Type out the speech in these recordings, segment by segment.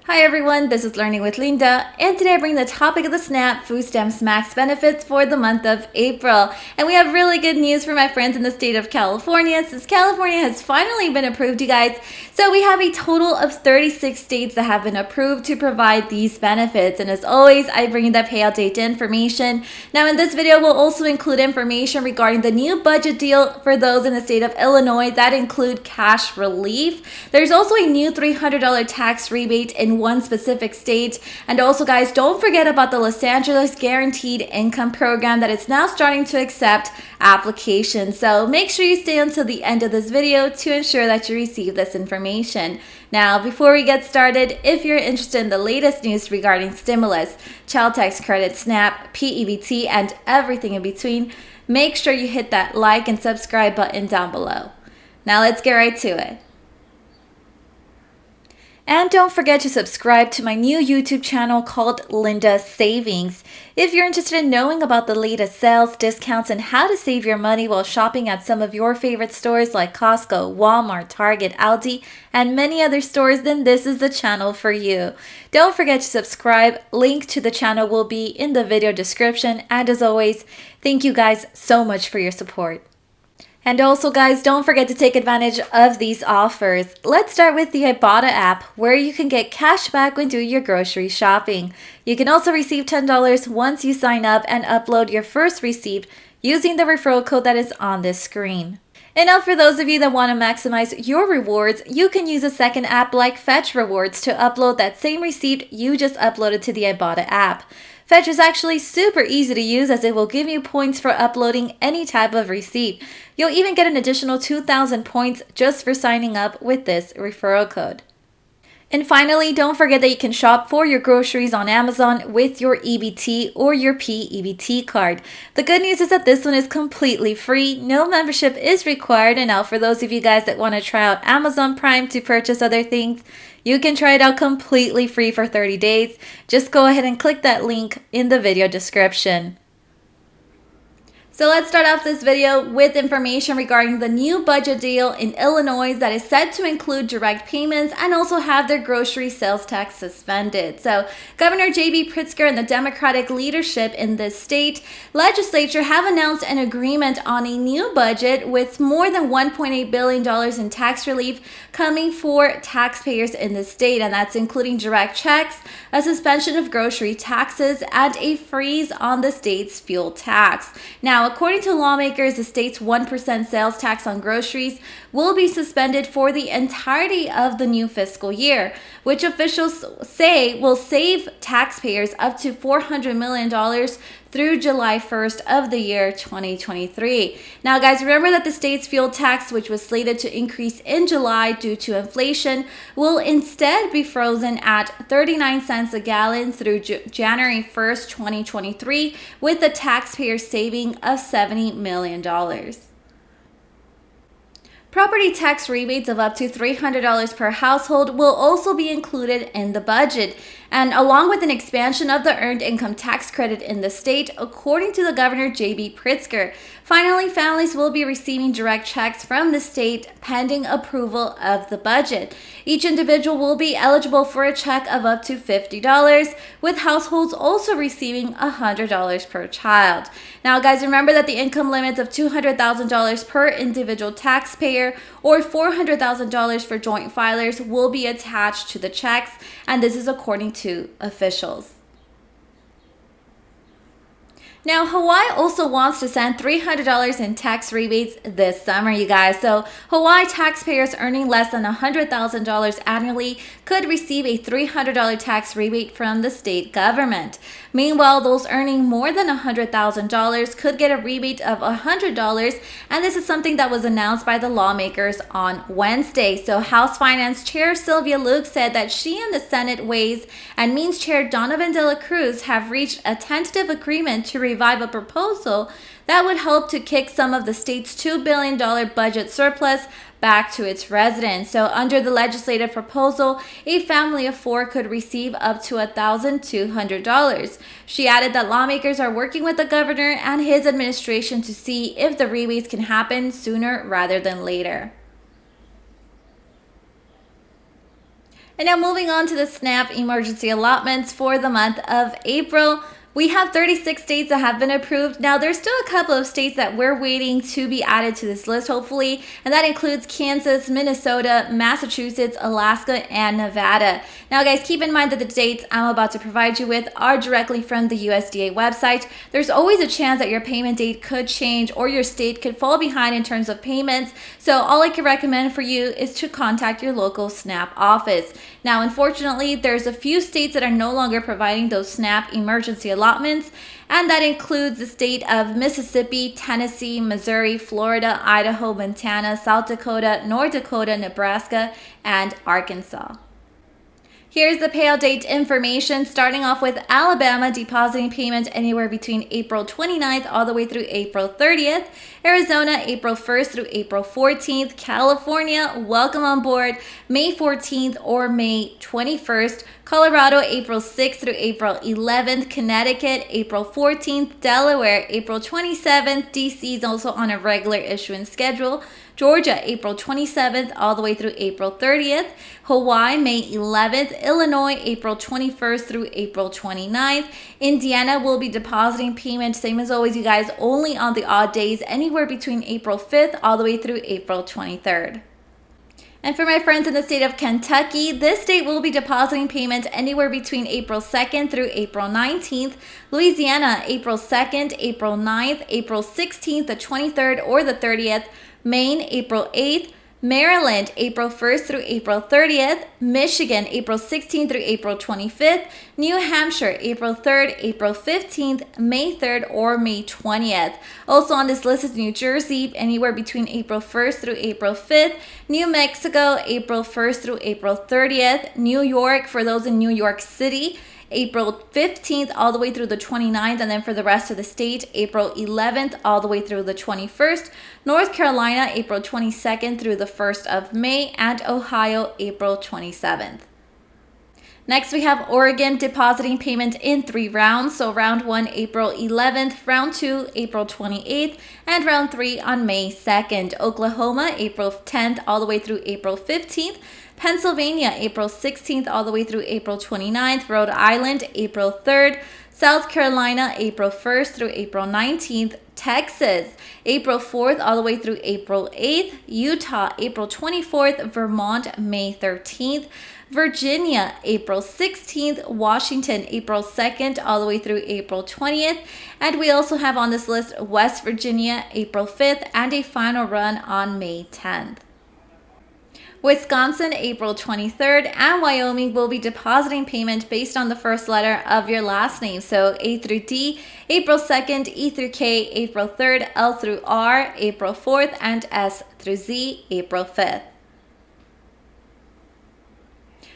Hi everyone, this is Learning with Linda, and today I bring the topic of the SNAP Food Stamps Max benefits for the month of April. And we have really good news for my friends in the state of California, since California has finally been approved, you guys. So we have a total of 36 states that have been approved to provide these benefits. And as always, I bring you the payout date information. Now in this video, we'll also include information regarding the new budget deal for those in the state of Illinois that include cash relief. There's also a new $300 tax rebate in one specific state. And also, guys, don't forget about the Los Angeles Guaranteed Income Program that is now starting to accept applications. So make sure you stay until the end of this video to ensure that you receive this information. Now, before we get started, if you're interested in the latest news regarding stimulus, child tax credit, SNAP, p-ebt, and everything in between, make sure you hit that like and subscribe button down below. Now let's get right to it. And don't forget to subscribe to my new YouTube channel called Linda Savings. If you're interested in knowing about the latest sales, discounts, and how to save your money while shopping at some of your favorite stores like Costco, Walmart, Target, Aldi, and many other stores, then this is the channel for you. Don't forget to subscribe. Link to the channel will be in the video description. And as always, thank you guys so much for your support. And also, guys, don't forget to take advantage of these offers. Let's start with the Ibotta app, where you can get cash back when doing your grocery shopping. You can also receive $10 once you sign up and upload your first receipt using the referral code that is on this screen. And now for those of you that want to maximize your rewards, you can use a second app like Fetch Rewards to upload that same receipt you just uploaded to the Ibotta app. Fetch is actually super easy to use, as it will give you points for uploading any type of receipt. You'll even get an additional 2,000 points just for signing up with this referral code. And finally, don't forget that you can shop for your groceries on Amazon with your EBT or your p-ebt card. The good news is that this one is completely free. No membership is required. And now for those of you guys that want to try out Amazon Prime to purchase other things, you can try it out completely free for 30 days. Just go ahead and click that link in the video description. So let's start off this video with information regarding the new budget deal in Illinois that is set to include direct payments and also have their grocery sales tax suspended. So Governor J.B. Pritzker and the Democratic leadership in this state legislature have announced an agreement on a new budget with more than $1.8 billion in tax relief coming for taxpayers in the state. And that's including direct checks, a suspension of grocery taxes, and a freeze on the state's fuel tax. Now, according to lawmakers, the state's 1% sales tax on groceries will be suspended for the entirety of the new fiscal year, which officials say will save taxpayers up to $400 million through July 1st of the year 2023. Now, guys, remember that the state's fuel tax, which was slated to increase in July due to inflation, will instead be frozen at 39 cents a gallon through January 1st, 2023, with the taxpayer saving of $70 million. Property tax rebates of up to $300 per household will also be included in the budget, and along with an expansion of the earned income tax credit in the state, according to the Governor J.B. Pritzker. Finally, families will be receiving direct checks from the state pending approval of the budget. Each individual will be eligible for a check of up to $50, with households also receiving $100 per child. Now, guys, remember that the income limits of $200,000 per individual taxpayer or $400,000 for joint filers will be attached to the checks, and this is according to officials. Now, Hawaii also wants to send $300 in tax rebates this summer, you guys. So Hawaii taxpayers earning less than $100,000 annually could receive a $300 tax rebate from the state government. Meanwhile, those earning more than $100,000 could get a rebate of $100, and this is something that was announced by the lawmakers on Wednesday. So House Finance Chair Sylvia Luke said that she and the Senate Ways and Means Chair Donovan De La Cruz have reached a tentative agreement to revive a proposal that would help to kick some of the state's $2 billion budget surplus back to its residents. So under the legislative proposal, a family of four could receive up to $1,200. She added that lawmakers are working with the governor and his administration to see if the rebates can happen sooner rather than later. And now moving on to the SNAP emergency allotments for the month of April. We have 36 states that have been approved. Now, there's still a couple of states that we're waiting to be added to this list, hopefully, and that includes Kansas, Minnesota, Massachusetts, Alaska, and Nevada. Now, guys, keep in mind that the dates I'm about to provide you with are directly from the USDA website. There's always a chance that your payment date could change or your state could fall behind in terms of payments. So all I can recommend for you is to contact your local SNAP office. Now, unfortunately, there's a few states that are no longer providing those SNAP emergency allotments, and that includes the state of Mississippi, Tennessee, Missouri, Florida, Idaho, Montana, South Dakota, North Dakota, Nebraska, and Arkansas. Here's the payout date information, starting off with Alabama depositing payment anywhere between April 29th all the way through April 30th. Arizona, April 1st through April 14th. California, welcome on board, May 14th or May 21st. Colorado, April 6th through April 11th. Connecticut, April 14th. Delaware, April 27th. DC is also on a regular issuance schedule. Georgia, April 27th all the way through April 30th. Hawaii, May 11th. Illinois, April 21st through April 29th. Indiana will be depositing payment, same as always, you guys, only on the odd days, anywhere between April 5th all the way through April 23rd. And for my friends in the state of Kentucky, this state will be depositing payment anywhere between April 2nd through April 19th. Louisiana, April 2nd, April 9th, April 16th, the 23rd, or the 30th. Maine, April 8th. Maryland, April 1st through April 30th. Michigan, April 16th through April 25th. New Hampshire, April 3rd, April 15th, May 3rd, or May 20th. Also on this list is New Jersey, anywhere between April 1st through April 5th. New Mexico, April 1st through April 30th. New York, for those in New York City, April 15th all the way through the 29th, and then for the rest of the state, April 11th all the way through the 21st. North Carolina, April 22nd through the 1st of May, and Ohio, April 27th. Next, we have Oregon depositing payment in 3 rounds. So round 1, April 11th, round 2, April 28th, and round 3 on May 2nd. Oklahoma, April 10th all the way through April 15th. Pennsylvania, April 16th all the way through April 29th. Rhode Island, April 3rd. South Carolina, April 1st through April 19th. Texas, April 4th all the way through April 8th. Utah, April 24th. Vermont, May 13th. Virginia, April 16th. Washington, April 2nd all the way through April 20th. And we also have on this list West Virginia, April 5th, and a final run on May 10th. Wisconsin, April 23rd, and Wyoming will be depositing payment based on the first letter of your last name. So A through D, April 2nd, E through K, April 3rd, L through R, April 4th, and S through Z, April 5th.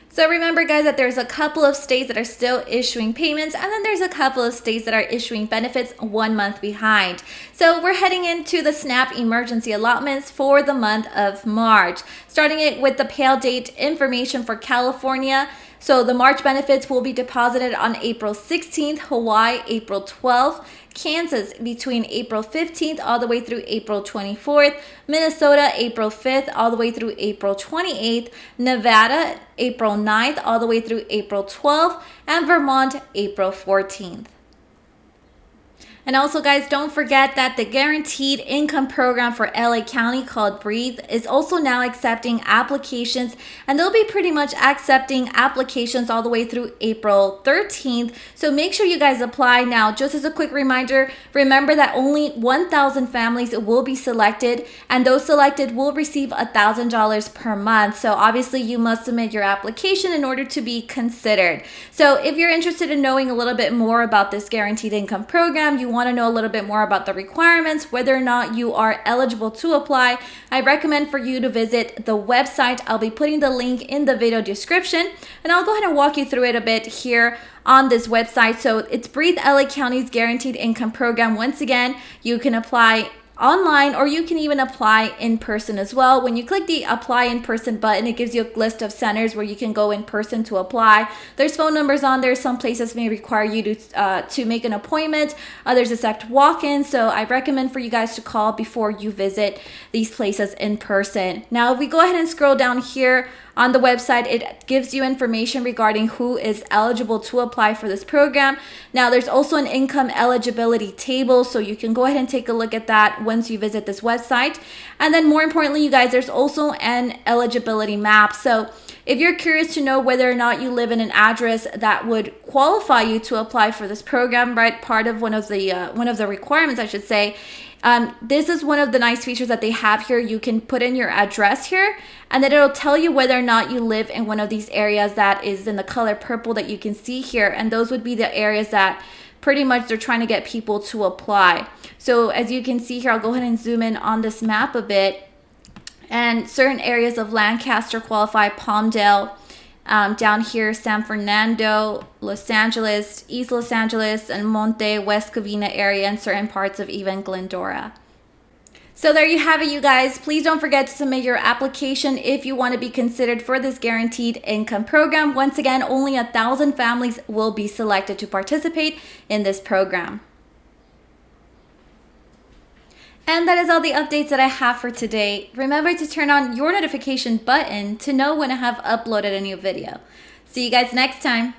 So remember, guys, that there's a couple of states that are still issuing payments, and then there's a couple of states that are issuing benefits 1 month behind. So we're heading into the SNAP emergency allotments for the month of March. Starting it with the payout date information for California. So the March benefits will be deposited on April 16th, Hawaii, April 12th, Kansas between April 15th all the way through April 24th, Minnesota April 5th all the way through April 28th, Nevada April 9th all the way through April 12th, and Vermont April 14th. And also, guys, don't forget that the Guaranteed Income Program for LA County called Breathe is also now accepting applications, and they'll be pretty much accepting applications all the way through April 13th. So make sure you guys apply now. Just as a quick reminder, remember that only 1,000 families will be selected, and those selected will receive $1,000 per month. So obviously you must submit your application in order to be considered. So if you're interested in knowing a little bit more about this Guaranteed Income Program, you want to know a little bit more about the requirements, whether or not you are eligible to apply, I recommend for you to visit the website. I'll be putting the link in the video description, and I'll go ahead and walk you through it a bit here on this website. So it's Breathe LA County's Guaranteed Income Program. Once again, you can apply online, or you can even apply in person as well. When you click the apply in person button, it gives you a list of centers where you can go in person to apply. There's phone numbers on there. Some places may require you to make an appointment. Others accept walk-in. So I recommend for you guys to call before you visit these places in person. Now, if we go ahead and scroll down here On the website, it gives you information regarding who is eligible to apply for this program. Now, there's also an income eligibility table, so you can go ahead and take a look at that once you visit this website. And then more importantly, you guys, there's also an eligibility map. So if you're curious to know whether or not you live in an address that would qualify you to apply for this program, right? Part of one of the requirements, I should say. This is one of the nice features that they have here. You can put in your address here, and then it'll tell you whether or not you live in one of these areas that is in the color purple that you can see here. And those would be the areas that pretty much they're trying to get people to apply. So as you can see here, I'll go ahead and zoom in on this map a bit. And certain areas of Lancaster qualify: Palmdale, down here, San Fernando, Los Angeles, East Los Angeles, and Monte, West Covina area, and certain parts of even Glendora. So there you have it, you guys. Please don't forget to submit your application if you want to be considered for this guaranteed income program. Once again, only 1,000 families will be selected to participate in this program. And that is all the updates that I have for today. Remember to turn on your notification button to know when I have uploaded a new video. See you guys next time.